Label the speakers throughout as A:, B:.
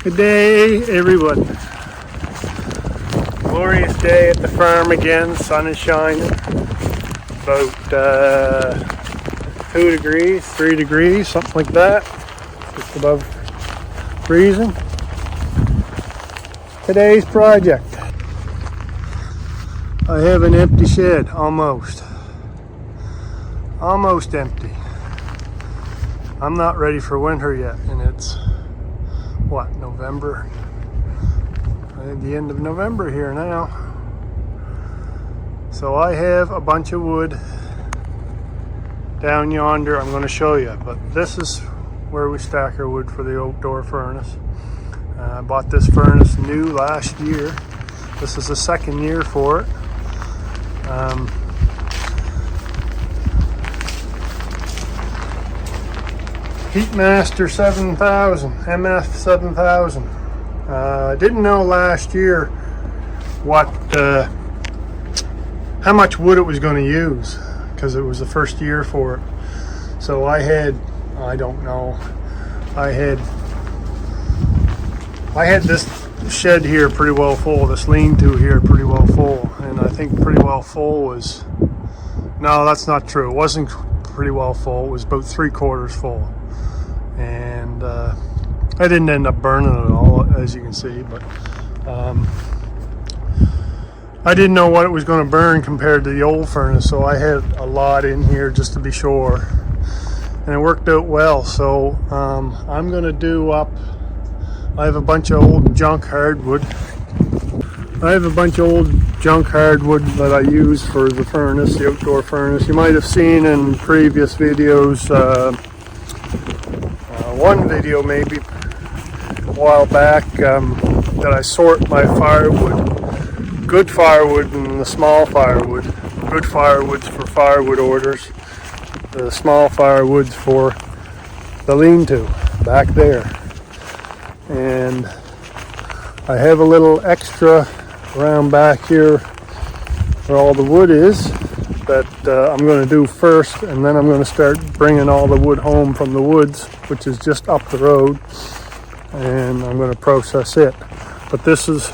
A: Good day, everyone. Glorious day at the farm again. Sun is shining. About 2 degrees, 3 degrees, something like that. Just above freezing. Today's project. I have an empty shed, almost. Almost empty. I'm not ready for winter yet, and it's what, November? At the end of November here now. So I have a bunch of wood down yonder. I'm going to show you, but this is where we stack our wood for the outdoor furnace. I bought this furnace new last year. This is the second year for it. Heatmaster 7000, MF 7000. I didn't know last year how much wood it was going to use, because it was the first year for it. So I had this shed here pretty well full, this lean-to here pretty well full, and I think pretty well full was, no, that's not true. It wasn't pretty well full. It was about 3/4 full. And I didn't end up burning it all, as you can see, but I didn't know what it was going to burn compared to the old furnace, so I had a lot in here just to be sure, and it worked out well. So I'm going to do up, I have a bunch of old junk hardwood. I have a bunch of old junk hardwood that I use for the furnace, the outdoor furnace. You might have seen in previous videos, one video maybe a while back, that I sort my firewood, good firewood and the small firewood. Good firewoods for firewood orders, the small firewoods for the lean-to back there. And I have a little extra around back here where all the wood is that I'm going to do first, and then I'm going to start bringing all the wood home from the woods, which is just up the road, and I'm going to process it. But this is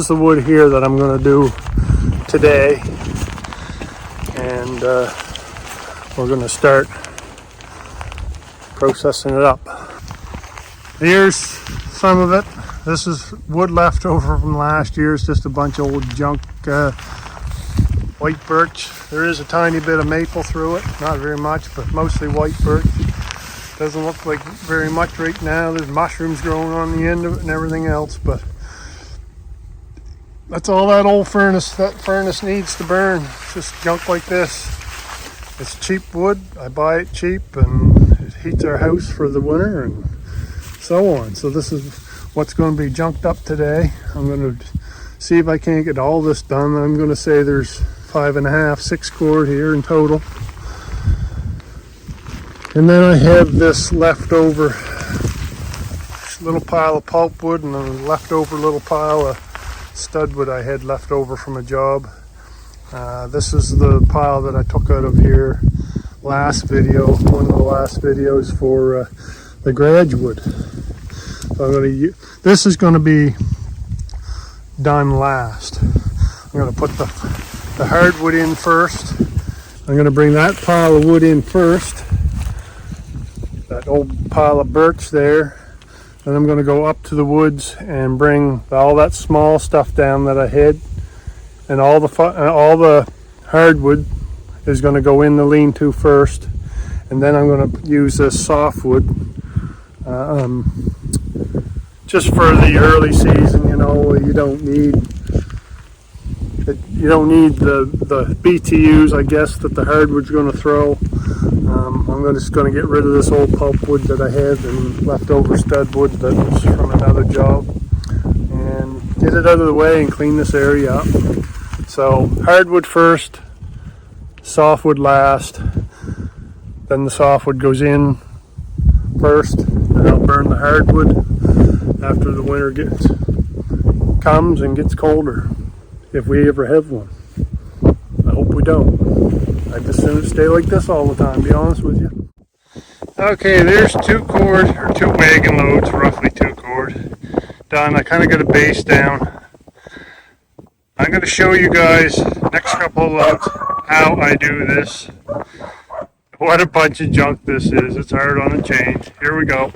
A: the wood here that I'm going to do today, and we're going to start processing it up. Here's some of it. This is wood left over from last year. It's just a bunch of old junk white birch. There is a tiny bit of maple through it, not very much, but mostly white birch. Doesn't look like very much right now. There's mushrooms growing on the end of it and everything else, but that's all that old furnace needs to burn. It's just junk like this. It's cheap wood. I buy it cheap, and it heats our house for the winter and so on. So this is what's going to be junked up today. I'm going to see if I can't get all this done. I'm going to say there's 5.5, 6 cord here in total. And then I have this leftover little pile of pulpwood and a leftover little pile of studwood I had left over from a job. This is the pile that I took out of here last video, one of the last videos for the garage wood. So I'm going to this is going to be done last. I'm going to put the hardwood in first. I'm going to bring that pile of wood in first, that old pile of birch there. Then I'm going to go up to the woods and bring all that small stuff down that I had, and all the hardwood is going to go in the lean-to first, and then I'm going to use this softwood just for the early season. You know, you don't need the BTUs, I guess, that the hardwood's going to throw. I'm just going to get rid of this old pulpwood that I had and leftover studwood that was from another job, and get it out of the way and clean this area up. So hardwood first, softwood last, then the softwood goes in first, and I'll burn the hardwood after the winter comes and gets colder, if we ever have one. I hope we don't. I'd just soon stay like this all the time, to be honest with you. Okay, there's 2 wagon loads, roughly 2 cord. done. I kind of got a base down. I'm going to show you guys next couple of loads how I do this. What a bunch of junk this is. It's hard on the chain. Here we go.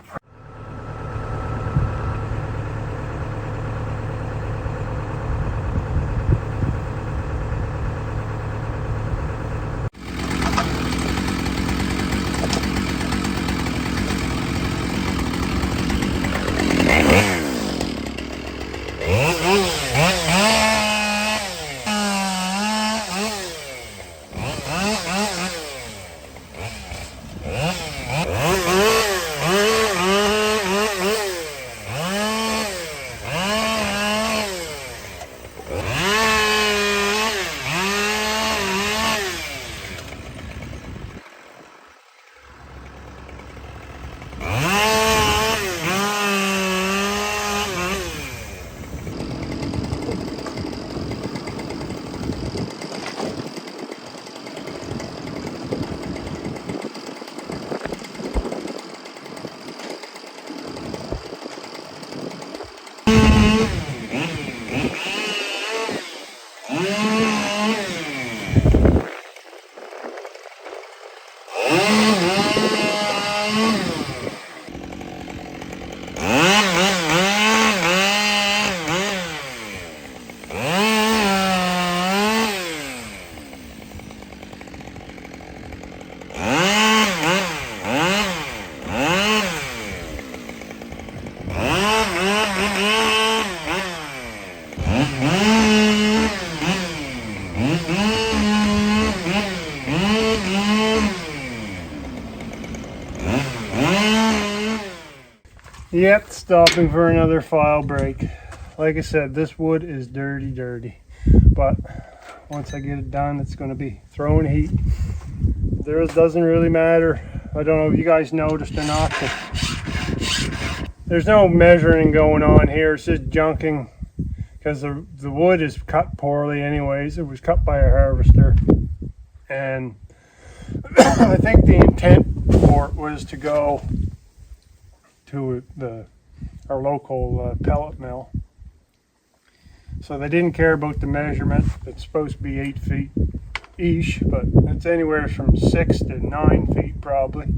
A: Yep, stopping for another file break. Like I said, this wood is dirty, but once I get it done, it's going to be throwing heat. There doesn't really matter. I don't know if you guys noticed or not, but there's no measuring going on here. It's just junking because the wood is cut poorly anyways. It was cut by a harvester, and I think the intent for it was to go to our local pellet mill. So they didn't care about the measurement. It's supposed to be 8 feet each, but it's anywhere from 6 to 9 feet probably.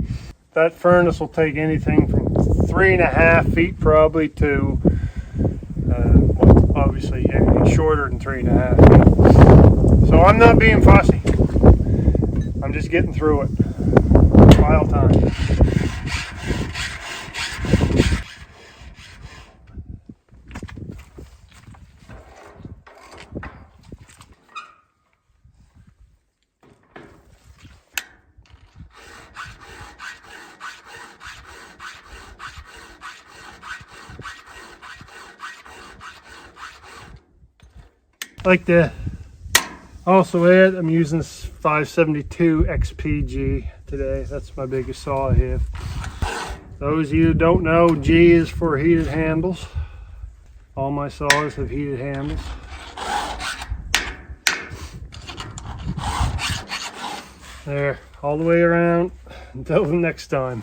A: That furnace will take anything from 3.5 feet probably to well, obviously anything shorter than 3.5 feet. So I'm not being fussy. I'm just getting through it. File time. Like to also add, I'm using this 572 XPG today. That's my biggest saw I have. Those of you who don't know, G is for heated handles. All my saws have heated handles. There, all the way around. Until the next time.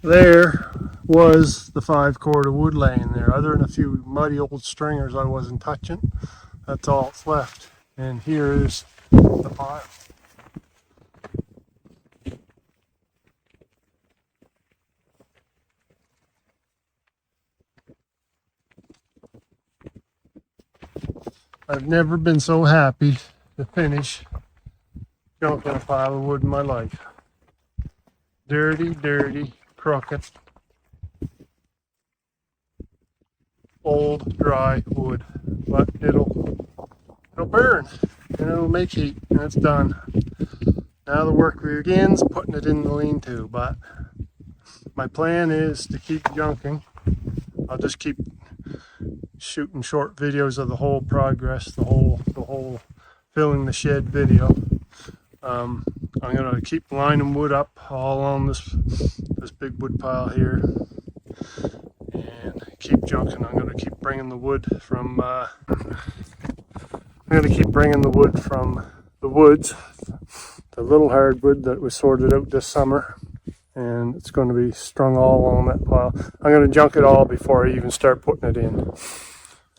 A: There was the 5 cord of wood laying there, other than a few muddy old stringers I wasn't touching. That's all that's left. And here is the pile. I've never been so happy to finish junking a pile of wood in my life. Dirty, crooked, old, dry wood, but it'll burn and it'll make heat, and it's done. Now the work begins putting it in the lean-to, but my plan is to keep junking. I'll just keep shooting short videos of the whole progress, the whole filling the shed video. I'm gonna keep lining wood up all on this big wood pile here, and keep junking. I'm gonna keep bringing the wood from the woods, the little hardwood that was sorted out this summer, and it's going to be strung all along that pile. I'm going to junk it all before I even start putting it in,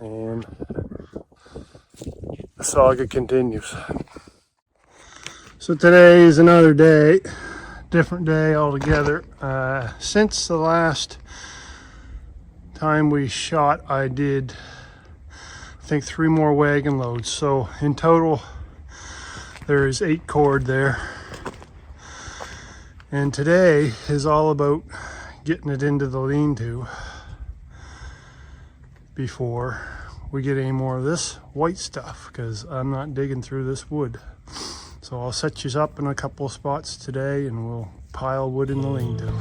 A: and the saga continues. So today is another day, different day altogether. Since the last time we shot, I did, I think, 3 more wagon loads. So in total, there is 8 cord there. And today is all about getting it into the lean-to before we get any more of this white stuff, because I'm not digging through this wood. So I'll set you up in a couple of spots today and we'll pile wood in the lean-to.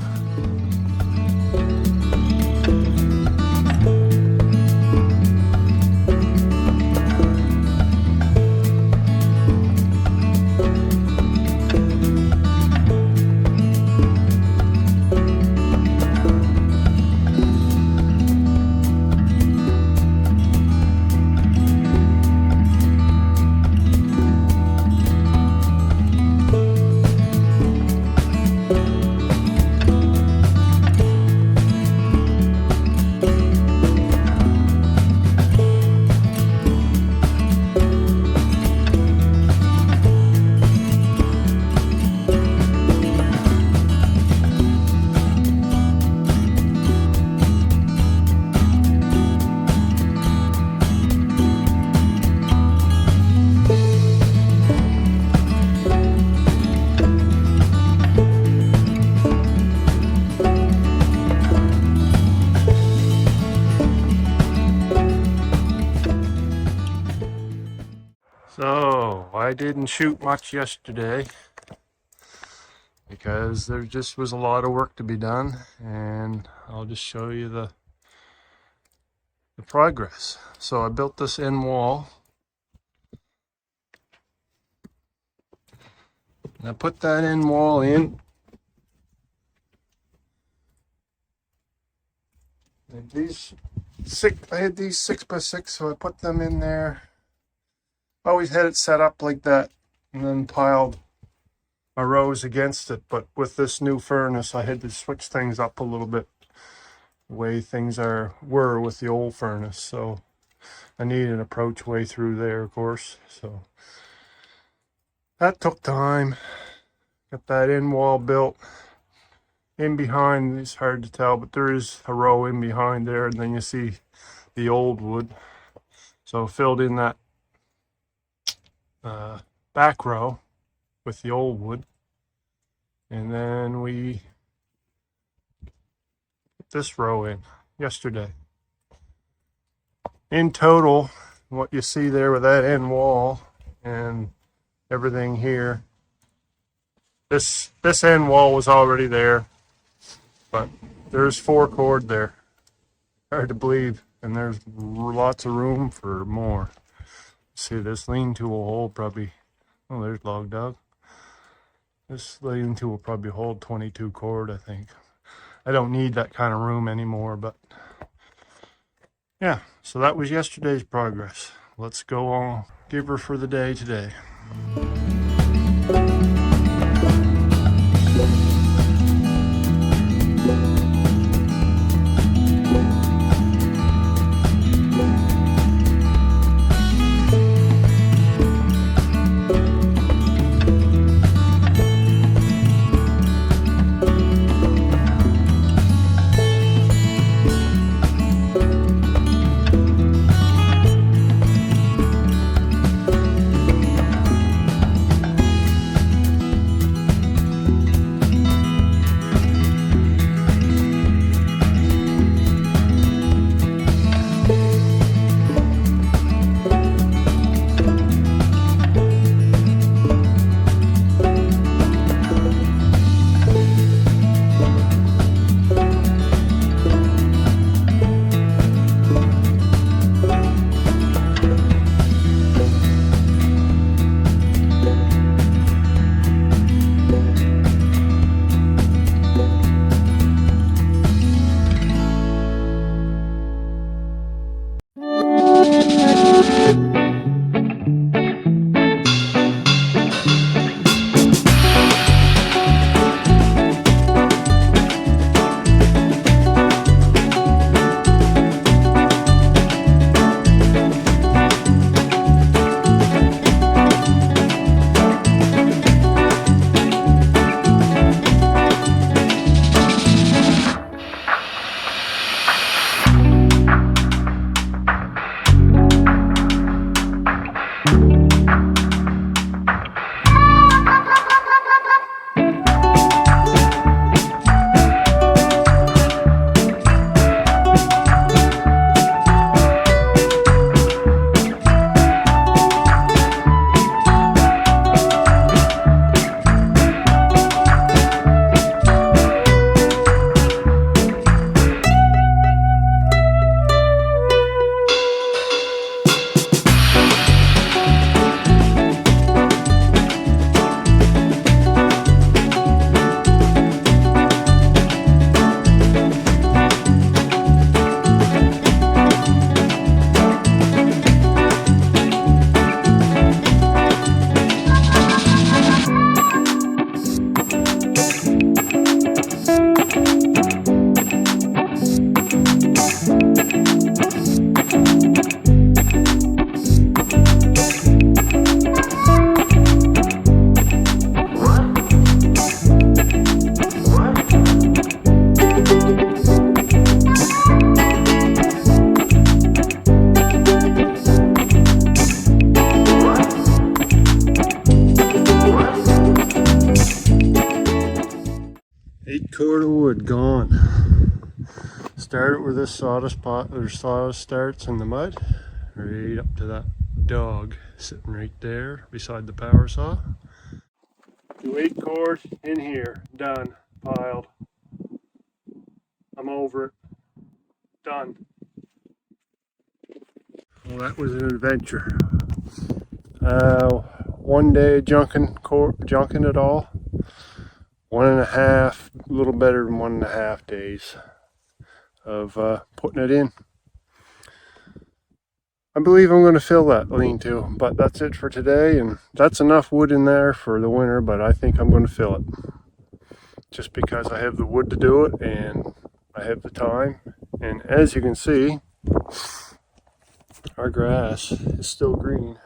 A: So I didn't shoot much yesterday because there just was a lot of work to be done, and I'll just show you the progress. So I built this end wall, and I put that end wall in. And I had these 6x6, so I put them in there. Always had it set up like that, and then piled my rows against it. But with this new furnace, I had to switch things up a little bit, the way things were with the old furnace. So I needed an approach way through there, of course. So that took time. Got that end wall built. In behind, it's hard to tell, but there is a row in behind there, and then you see the old wood. So filled in that back row with the old wood, and then we put this row in yesterday. In total, what you see there with that end wall and everything here, this end wall was already there, but there's 4 cord there. Hard to believe, and there's lots of room for more. See, this lean-to will hold probably, oh, there's Log Dog. This lean-to will probably hold 22 cord, I think. I don't need that kind of room anymore, but yeah, so that was yesterday's progress. Let's go on, give her for the day today. cord of wood gone. Started where this sawdust pot or sawdust starts in the mud, right up to that dog sitting right there beside the power saw. 2/8 cord in here, done, piled. I'm over it, done. Well, that was an adventure. One day junking it all. 1.5, a little better than 1.5 days of putting it in. I believe I'm going to fill that lean-to, but that's it for today, and that's enough wood in there for the winter, but I think I'm going to fill it. Just because I have the wood to do it, and I have the time, and as you can see, our grass is still green.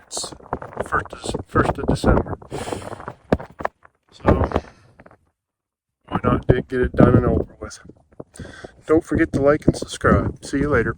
A: It's 1st of December. So, why not get it done and over with? Don't forget to like and subscribe. See you later.